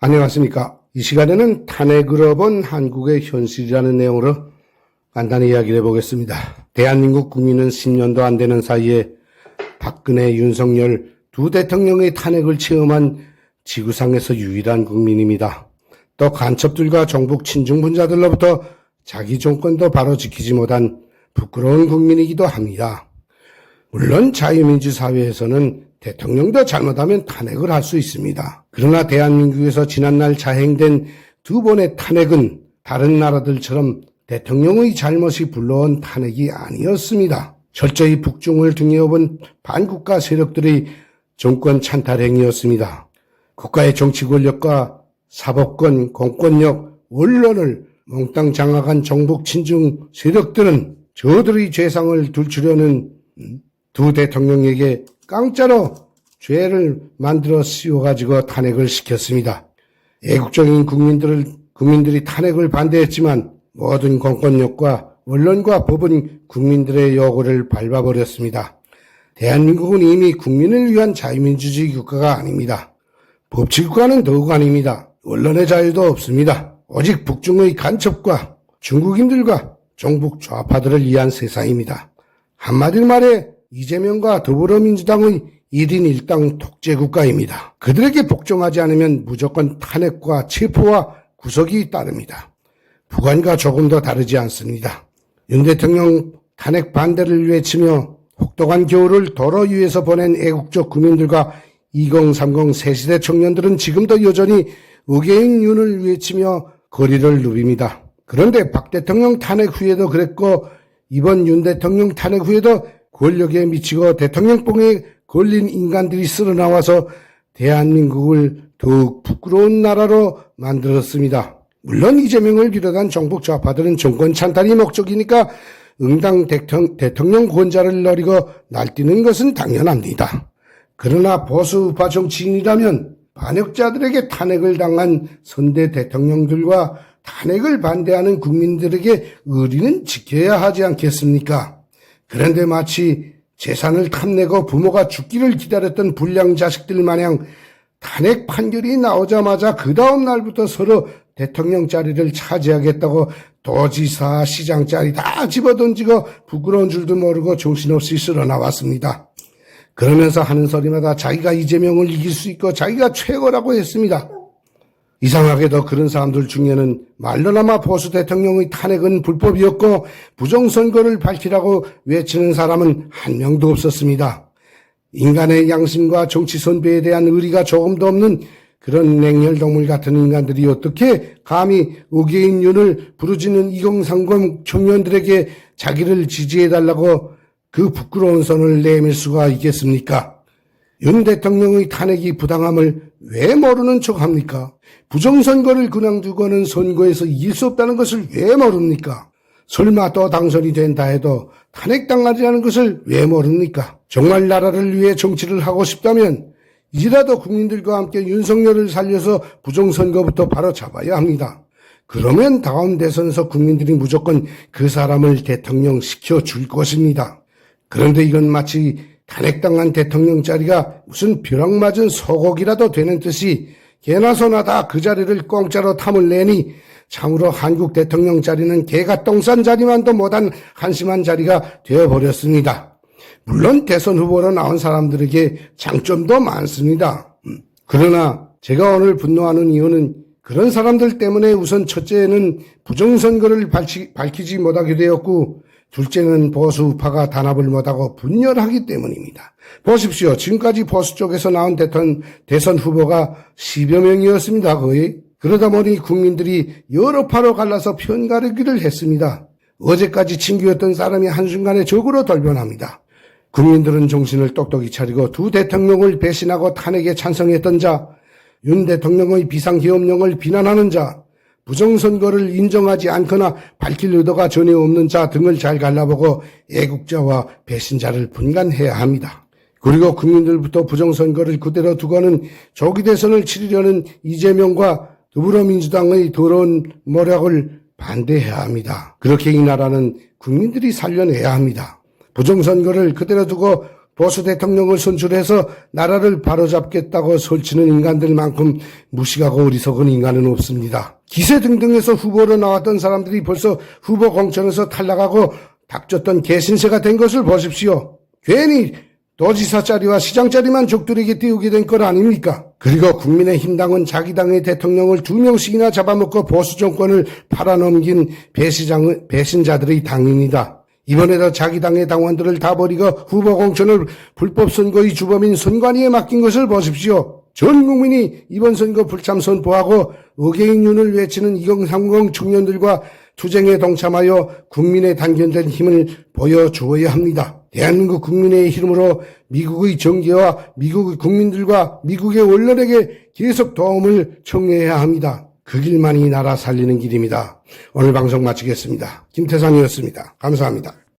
안녕하십니까. 이 시간에는 탄핵을 업은 한국의 현실이라는 내용으로 간단히 이야기를 해보겠습니다. 대한민국 국민은 10년도 안 되는 사이에 박근혜, 윤석열 두 대통령의 탄핵을 체험한 지구상에서 유일한 국민입니다. 또 간첩들과 정북 친중분자들로부터 자기 정권도 바로 지키지 못한 부끄러운 국민이기도 합니다. 물론 자유민주 사회에서는 대통령도 잘못하면 탄핵을 할 수 있습니다. 그러나 대한민국에서 지난날 자행된 두 번의 탄핵은 다른 나라들처럼 대통령의 잘못이 불러온 탄핵이 아니었습니다. 철저히 북중을 등에 업은 반국가 세력들의 정권 찬탈 행위였습니다. 국가의 정치 권력과 사법권, 공권력, 언론을 몽땅 장악한 정북 친중 세력들은 저들의 죄상을 둘추려는 두 대통령에게 깡짜로 죄를 만들어 씌워가지고 탄핵을 시켰습니다. 애국적인 국민들이 탄핵을 반대했지만 모든 공권력과 언론과 법은 국민들의 요구를 밟아버렸습니다. 대한민국은 이미 국민을 위한 자유민주주의 국가가 아닙니다. 법치국가는 더욱 아닙니다. 언론의 자유도 없습니다. 오직 북중의 간첩과 중국인들과 종북 좌파들을 위한 세상입니다. 한마디로 말해 이재명과 더불어민주당의 1인 1당 독재국가입니다. 그들에게 복종하지 않으면 무조건 탄핵과 체포와 구속이 따릅니다. 북한과 조금 더 다르지 않습니다. 윤 대통령 탄핵 반대를 외치며 혹독한 겨울을 도로 위에서 보낸 애국적 국민들과 2030 새시대 청년들은 지금도 여전히 의계인 윤을 외치며 거리를 누빕니다. 그런데 박 대통령 탄핵 후에도 그랬고 이번 윤 대통령 탄핵 후에도 권력에 미치고 대통령봉에 걸린 인간들이 쓸어나와서 대한민국을 더욱 부끄러운 나라로 만들었습니다. 물론 이재명을 비롯한 정북 좌파들은 정권 찬탈이 목적이니까 응당 대통령 권좌를 노리고 날뛰는 것은 당연합니다. 그러나 보수 우파 정치인이라면 반역자들에게 탄핵을 당한 선대 대통령들과 탄핵을 반대하는 국민들에게 의리는 지켜야 하지 않겠습니까? 그런데 마치 재산을 탐내고 부모가 죽기를 기다렸던 불량 자식들 마냥 탄핵 판결이 나오자마자 그 다음 날부터 서로 대통령 자리를 차지하겠다고 도지사, 시장 자리 다 집어던지고 부끄러운 줄도 모르고 정신없이 쓸어 나왔습니다. 그러면서 하는 소리마다 자기가 이재명을 이길 수 있고 자기가 최고라고 했습니다. 이상하게도 그런 사람들 중에는 말로나마 보수 대통령의 탄핵은 불법이었고 부정선거를 밝히라고 외치는 사람은 한 명도 없었습니다. 인간의 양심과 정치 선배에 대한 의리가 조금도 없는 그런 냉혈동물 같은 인간들이 어떻게 감히 의계인 윤을 부르짖는 2030 청년들에게 자기를 지지해달라고 그 부끄러운 손을 내밀 수가 있겠습니까? 윤 대통령의 탄핵이 부당함을 왜 모르는 척합니까? 부정선거를 그냥 두고는 선거에서 이길 수 없다는 것을 왜 모릅니까? 설마 또 당선이 된다 해도 탄핵당하리라는 것을 왜 모릅니까? 정말 나라를 위해 정치를 하고 싶다면 이제라도 국민들과 함께 윤석열을 살려서 부정선거부터 바로 잡아야 합니다. 그러면 다음 대선에서 국민들이 무조건 그 사람을 대통령 시켜줄 것입니다. 그런데 이건 마치 탄핵당한 대통령 자리가 무슨 벼락 맞은 소고기라도 되는 듯이 개나 소나 다 그 자리를 공짜로 탐을 내니 참으로 한국 대통령 자리는 개가 똥 싼 자리만도 못한 한심한 자리가 되어버렸습니다. 물론 대선 후보로 나온 사람들에게 장점도 많습니다. 그러나 제가 오늘 분노하는 이유는 그런 사람들 때문에 우선 첫째는 부정선거를 밝히지 못하게 되었고 둘째는 보수 우파가 단합을 못하고 분열하기 때문입니다. 보십시오. 지금까지 보수 쪽에서 나온 대선 후보가 10여 명이었습니다. 거의. 그러다 보니 국민들이 여러 파로 갈라서 편가르기를 했습니다. 어제까지 친구였던 사람이 한순간에 적으로 돌변합니다. 국민들은 정신을 똑똑히 차리고 두 대통령을 배신하고 탄핵에 찬성했던 자, 윤 대통령의 비상계엄령을 비난하는 자, 부정선거를 인정하지 않거나 밝힐 의도가 전혀 없는 자 등을 잘 갈라보고 애국자와 배신자를 분간해야 합니다. 그리고 국민들부터 부정선거를 그대로 두고는 조기 대선을 치르려는 이재명과 더불어민주당의 더러운 모략을 반대해야 합니다. 그렇게 이 나라는 국민들이 살려내야 합니다. 부정선거를 그대로 두고 보수 대통령을 선출해서 나라를 바로잡겠다고 설치는 인간들만큼 무식하고 어리석은 인간은 없습니다. 기세 등등해서 후보로 나왔던 사람들이 벌써 후보 공천에서 탈락하고 닥쳤던 개신세가 된 것을 보십시오. 괜히 도지사 자리와 시장 자리만 족들에게 띄우게 된 것 아닙니까? 그리고 국민의힘당은 자기 당의 대통령을 2명씩이나 잡아먹고 보수 정권을 팔아넘긴 배신자들의 당입니다. 이번에도 자기 당의 당원들을 다 버리고 후보 공천을 불법 선거의 주범인 선관위에 맡긴 것을 보십시오. 전 국민이 이번 선거 불참 선포하고 의계인윤을 외치는 2030 청년들과 투쟁에 동참하여 국민의 단결된 힘을 보여주어야 합니다. 대한민국 국민의 힘으로 미국의 정계와 미국의 국민들과 미국의 원론에게 계속 도움을 청해야 합니다. 그 길만이 나라 살리는 길입니다. 오늘 방송 마치겠습니다. 김태상이었습니다. 감사합니다.